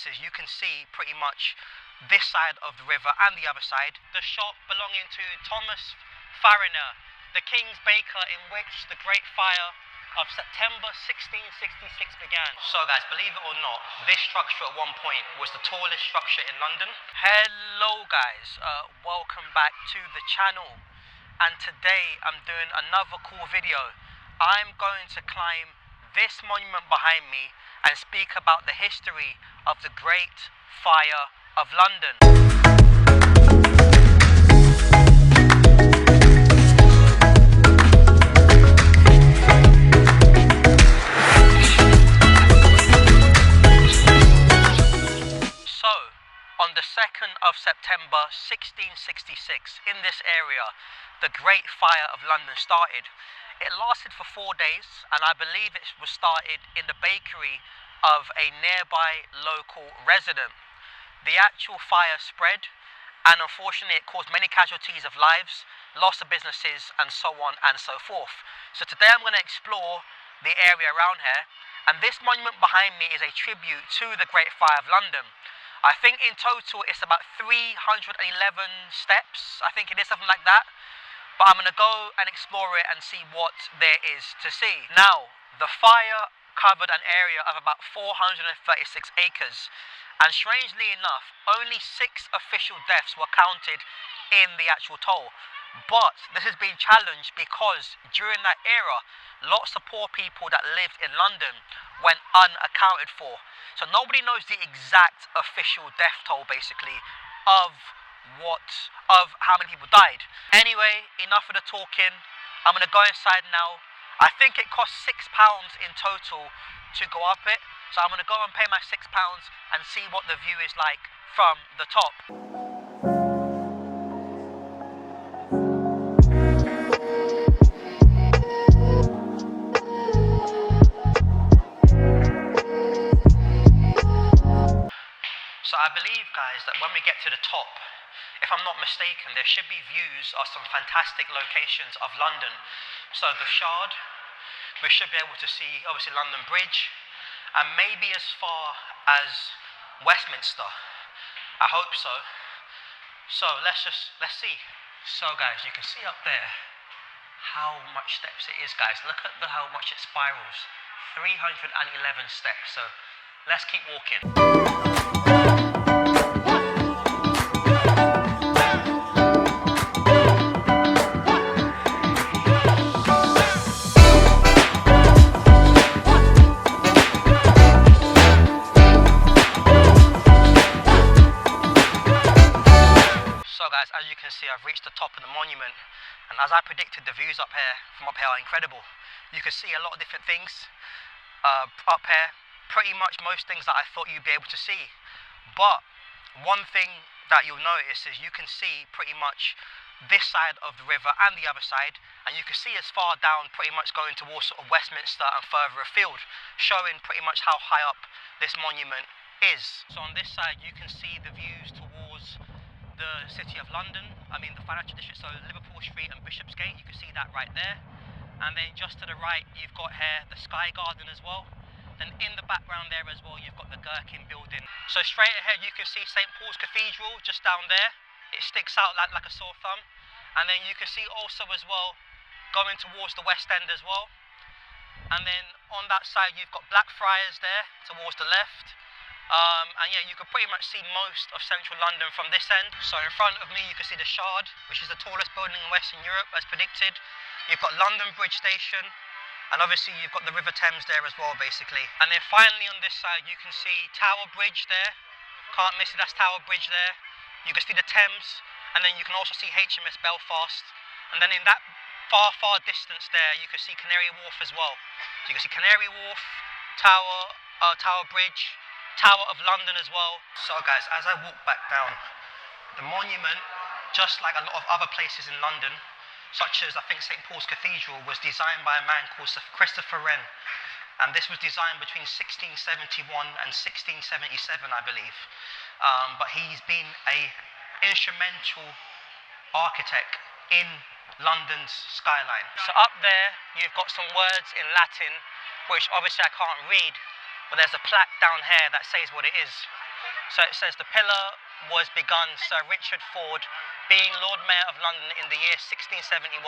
is you can see pretty much this side of the river and the other side. The shop belonging to Thomas Fariner, the King's baker, in which the Great Fire of September 1666 began. So guys, believe it or not, this structure at one point was the tallest structure in London. Hello guys, welcome back to the channel, and today I'm doing another cool video. I'm going to climb this monument behind me and speak about the history of the Great Fire of London. So, on the 2nd of September 1666, in this area, the Great Fire of London started. It lasted for 4 days, and I believe it was started in the bakery of a nearby local resident. The actual fire spread, and unfortunately it caused many casualties of lives, loss of businesses, and so on and so forth. So today I'm going to explore the area around here, and this monument behind me is a tribute to the Great Fire of London. I think in total it's about 311 steps, I think it is, something like that. But I'm going to go and explore it and see what there is to see. Now, the fire covered an area of about 436 acres. And strangely enough, only 6 official deaths were counted in the actual toll. But this has been challenged because during that era, lots of poor people that lived in London went unaccounted for. So nobody knows the exact official death toll, basically, of how many people died. Anyway, enough of the talking. I'm going to go inside now. I think it costs £6 in total to go up it. So I'm going to go and pay my £6 and see what the view is like from the top. So I believe, guys, that when we get to the top, if I'm not mistaken, there should be views of some fantastic locations of London. So the Shard, we should be able to see, obviously, London Bridge, and maybe as far as Westminster. I hope so. So let's see. So guys, you can see up there how much steps it is, guys. Look at how much it spirals. 311 steps. So let's keep walking. Guys, as you can see, I've reached the top of the monument, and as I predicted, the views up here from up here are incredible. You can see a lot of different things up here, pretty much most things that I thought you'd be able to see. But one thing that you'll notice is you can see pretty much this side of the river and the other side, and you can see as far down, pretty much going towards sort of Westminster and further afield, showing pretty much how high up this monument is. So on this side you can see the views towards the City of London, the financial district, so Liverpool Street and Bishopsgate, you can see that right there. And then just to the right, you've got here the Sky Garden as well. Then in the background there as well, you've got the Gherkin building. So straight ahead, you can see St. Paul's Cathedral just down there. It sticks out like a sore thumb. And then you can see also as well, going towards the West End as well. And then on that side, you've got Blackfriars there towards the left. And yeah, you can pretty much see most of central London from this end. So in front of me you can see the Shard, which is the tallest building in Western Europe as predicted. You've got London Bridge Station, and obviously you've got the River Thames there as well, basically. And then finally on this side you can see Tower Bridge there. Can't miss it, that's Tower Bridge there. You can see the Thames, and then you can also see HMS Belfast. And then in that far distance there you can see Canary Wharf as well. So you can see Canary Wharf, Tower Bridge, Tower of London as well. So guys, as I walk back down, the monument, just like a lot of other places in London, such as I think St. Paul's Cathedral, was designed by a man called Christopher Wren. And this was designed between 1671 and 1677, I believe. But he's been an instrumental architect in London's skyline. So up there, you've got some words in Latin, which obviously I can't read, but there's a plaque down here that says what it is. So it says the pillar was begun Sir Richard Ford, being Lord Mayor of London in the year 1671,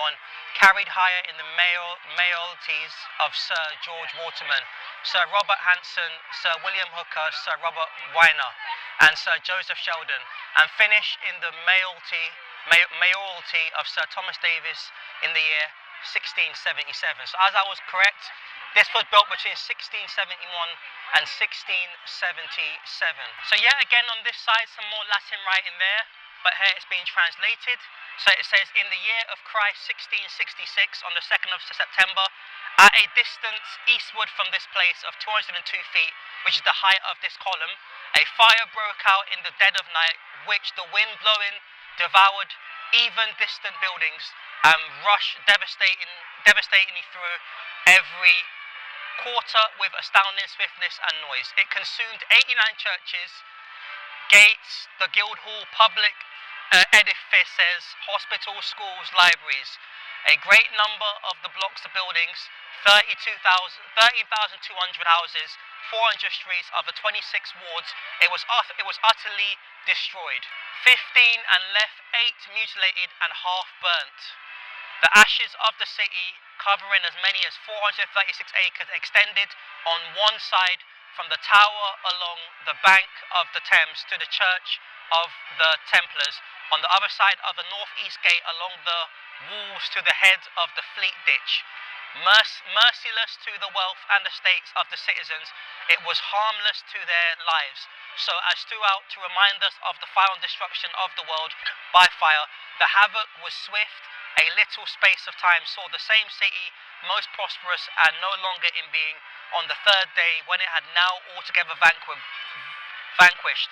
carried higher in the mayoralties of Sir George Waterman, Sir Robert Hanson, Sir William Hooker, Sir Robert Weiner, and Sir Joseph Sheldon, and finished in the mayoralty of Sir Thomas Davis in the year 1677. So as I was correct, this was built between 1671 and 1677. So yet again on this side, some more Latin writing there, but here it's being translated. So it says, in the year of Christ 1666, on the 2nd of September, at a distance eastward from this place of 202 feet, which is the height of this column, a fire broke out in the dead of night, which the wind blowing devoured even distant buildings and rushed devastatingly through every quarter with astounding swiftness and noise. It consumed 89 churches, gates, the Guildhall, public edifices, hospitals, schools, libraries, a great number of the blocks of buildings, 13,200 houses, 400 streets of the 26 wards. It was utterly destroyed. 15 and left 8 mutilated and half burnt. The ashes of the city, covering as many as 436 acres, extended on one side from the tower along the bank of the Thames to the Church of the Templars, on the other side of the northeast gate along the walls to the head of the Fleet Ditch. Merciless to the wealth and estates of the citizens, it was harmless to their lives, so as throughout to remind us of the final destruction of the world by fire. The havoc was swift. A little space of time saw the same city, most prosperous and no longer in being, on the third day, when it had now altogether vanquished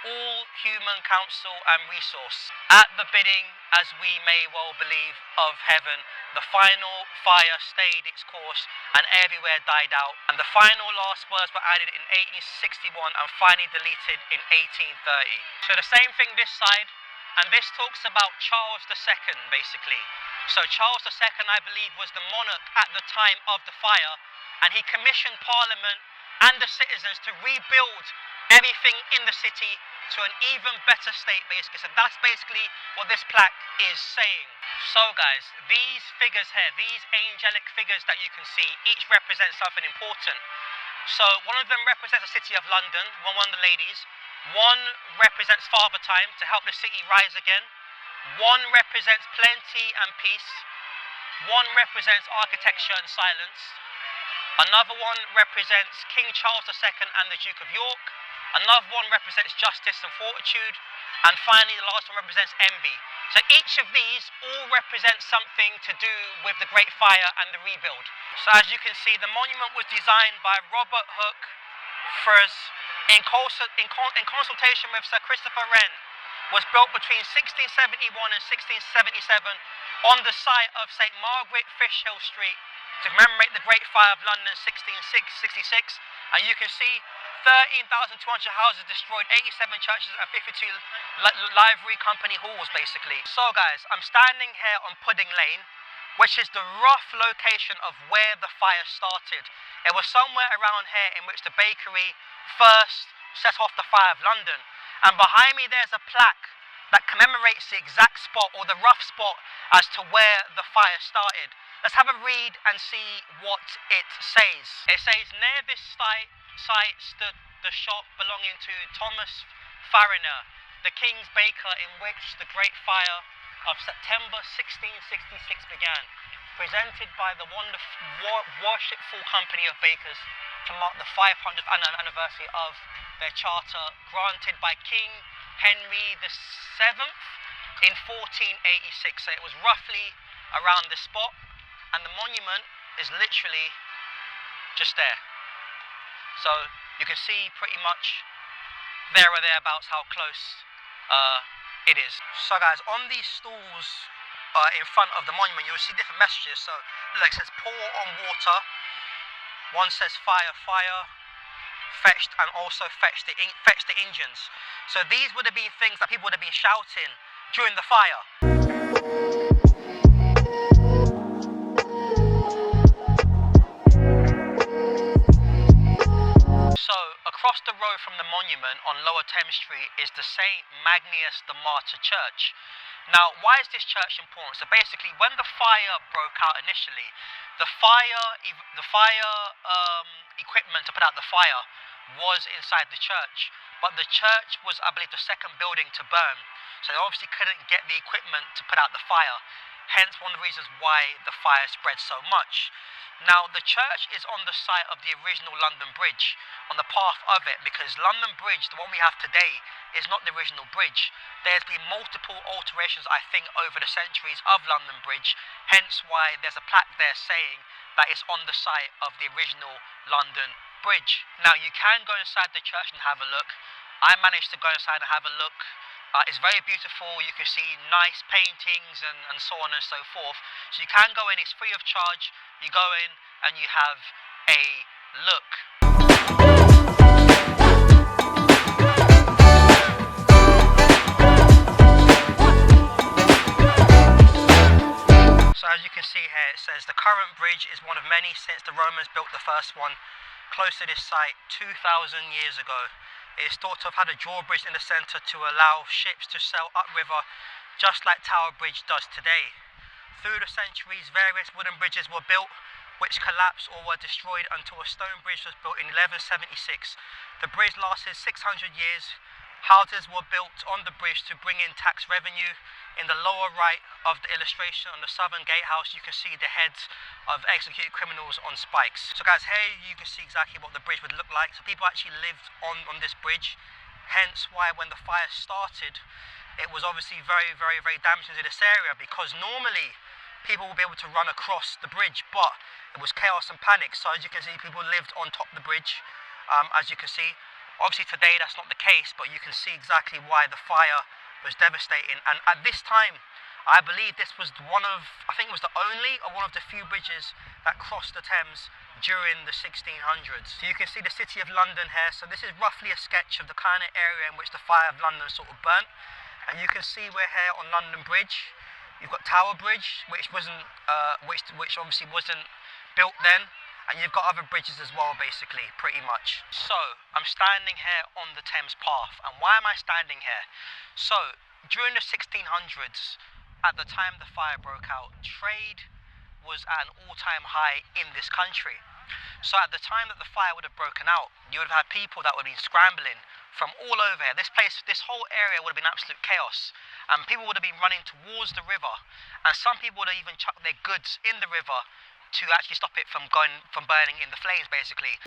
all human counsel and resource. At the bidding, as we may well believe, of heaven, the final fire stayed its course and everywhere died out, and the final last words were added in 1861 and finally deleted in 1830. So the same thing this side, and this talks about Charles II basically. So Charles II, I believe, was the monarch at the time of the fire, and he commissioned Parliament and the citizens to rebuild everything in the city to an even better state, basically. So that's basically what this plaque is saying. So guys, these figures here, these angelic figures that you can see, each represents something important. So one of them represents the city of London, one of the ladies. One represents Father Time, to help the city rise again. One represents plenty and peace. One represents architecture and silence. Another one represents King Charles II and the Duke of York. Another one represents justice and fortitude. And finally, the last one represents envy. So each of these all represent something to do with the Great Fire and the rebuild. So as you can see, the monument was designed by Robert Hooke Furs in consultation with Sir Christopher Wren. Was built between 1671 and 1677 on the site of St Margaret Fishhill Street to commemorate the Great Fire of London 1666. And you can see 13,200 houses destroyed, 87 churches and 52 livery company halls basically. So guys, I'm standing here on Pudding Lane, which is the rough location of where the fire started. It was somewhere around here in which the bakery first set off the fire of London. And behind me there's a plaque that commemorates the exact spot, or the rough spot, as to where the fire started. Let's have a read and see what it says. It says, near this site stood the shop belonging to Thomas Fariner, the king's baker, in which the Great Fire of September 1666 began, presented by the worshipful company of bakers to mark the 500th anniversary of their charter granted by King Henry VII in 1486. So it was roughly around this spot, and the monument is literally just there. So you can see pretty much there or thereabouts how close it is. So guys, on these stalls in front of the monument, you'll see different messages. So look, it says pour on water. One says fire, fire. Fetched, and also fetch the engines. So these would have been things that people would have been shouting during the fire. So across the road from the monument on Lower Thames Street is the Saint Magnus-the-Martyr church. Now, why is this church important? So basically, when the fire broke out initially, the fire equipment to put out the fire was inside the church, but the church was, I believe, the second building to burn. So they obviously couldn't get the equipment to put out the fire. Hence, one of the reasons why the fire spread so much. Now, the church is on the site of the original London Bridge, on the path of it, because London Bridge, the one we have today, is not the original bridge. There's been multiple alterations, I think, over the centuries of London Bridge, hence why there's a plaque there saying that it's on the site of the original London Bridge. Now, you can go inside the church and have a look. I managed to go inside and have a look. It's very beautiful. You can see nice paintings and so on and so forth. So you can go in, it's free of charge. You go in and you have a look. So as you can see here, it says the current bridge is one of many since the Romans built the first one close to this site 2,000 years ago. It is thought to have had a drawbridge in the centre to allow ships to sail upriver, just like Tower Bridge does today. Through the centuries, various wooden bridges were built, which collapsed or were destroyed until a stone bridge was built in 1176. The bridge lasted 600 years. Houses were built on the bridge to bring in tax revenue. In the lower right of the illustration on the southern gatehouse, you can see the heads of executed criminals on spikes. So guys, here you can see exactly what the bridge would look like. So people actually lived on this bridge, hence why when the fire started, it was obviously very, very, very damaging to this area, because normally people would be able to run across the bridge, but it was chaos and panic. So as you can see, people lived on top of the bridge, as you can see. Obviously today that's not the case, but you can see exactly why the fire was devastating. And at this time, I believe this was one of, I think it was the only or one of the few bridges that crossed the Thames during the 1600s. So you can see the City of London here. So this is roughly a sketch of the kind of area in which the fire of London sort of burnt. And you can see we're here on London Bridge. You've got Tower Bridge, which wasn't, which obviously wasn't built then. And you've got other bridges as well, basically, pretty much. So, I'm standing here on the Thames path. And why am I standing here? So, during the 1600s, at the time the fire broke out, trade was at an all-time high in this country. So at the time that the fire would have broken out, you would have had people that would have been scrambling from all over here. This place, this whole area would have been absolute chaos. And people would have been running towards the river. And some people would have even chucked their goods in the river to actually stop it from burning in the flames, basically.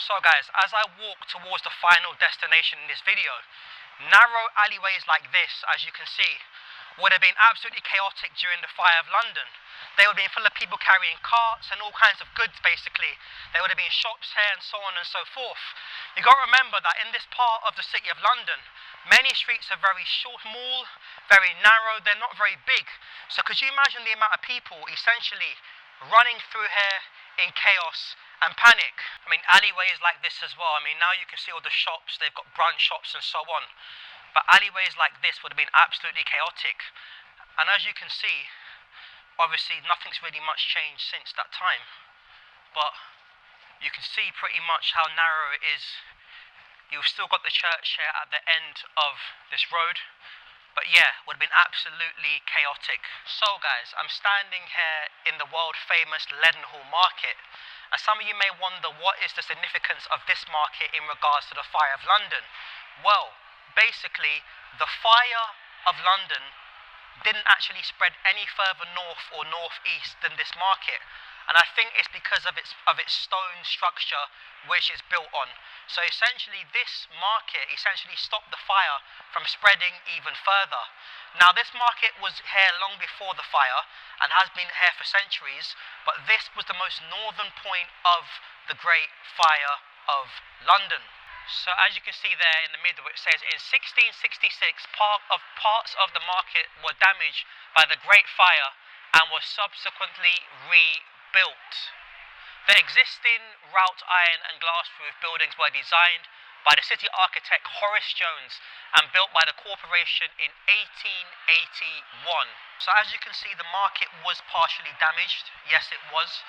So guys, as I walk towards the final destination in this video, narrow alleyways like this, as you can see, would have been absolutely chaotic during the fire of London. They would have been full of people carrying carts and all kinds of goods, basically. There would have been shops here and so on and so forth. You've got to remember that in this part of the City of London, many streets are very small, very narrow, they're not very big. So could you imagine the amount of people essentially running through here in chaos and panic? I mean, alleyways like this as well. I mean, now you can see all the shops, they've got brunch shops and so on. But alleyways like this would have been absolutely chaotic. And as you can see, obviously nothing's really much changed since that time. But you can see pretty much how narrow it is. You've still got the church here at the end of this road. But yeah, would have been absolutely chaotic. So guys, I'm standing here in the world famous Leadenhall market. And some of you may wonder, what is the significance of this market in regards to the fire of London? Well, basically, the fire of London didn't actually spread any further north or northeast than this market. And I think it's because of its stone structure which it's built on. So essentially this market essentially stopped the fire from spreading even further. Now this market was here long before the fire and has been here for centuries, but this was the most northern point of the Great Fire of London. So as you can see there in the middle, it says in 1666 parts of the market were damaged by the Great Fire and were subsequently rebuilt. The existing wrought iron and glass roof buildings were designed by the city architect Horace Jones and built by the corporation in 1881. So as you can see, the market was partially damaged. Yes, it was,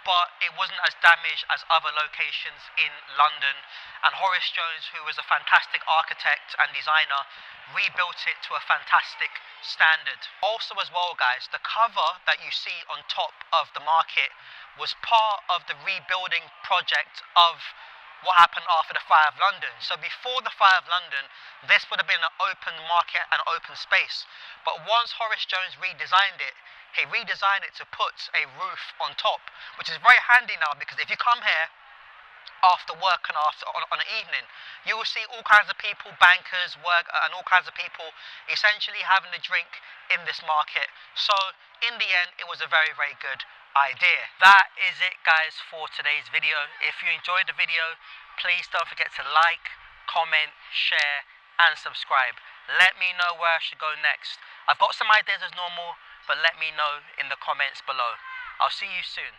but it wasn't as damaged as other locations in London. And Horace Jones, who was a fantastic architect and designer, rebuilt it to a fantastic standard. Also as well, guys, the cover that you see on top of the market was part of the rebuilding project of what happened after the Fire of London. So before the Fire of London, this would have been an open market and open space. But once Horace Jones redesigned it, he redesigned it to put a roof on top, which is very handy now, because if you come here after work and on an evening, you will see all kinds of people, bankers, work, and all kinds of people essentially having a drink in this market. So in the end, it was a very, very good idea. That is it, guys, for today's video. If you enjoyed the video, please don't forget to like, comment, share, and subscribe. Let me know where I should go next. I've got some ideas as normal, but let me know in the comments below. I'll see you soon.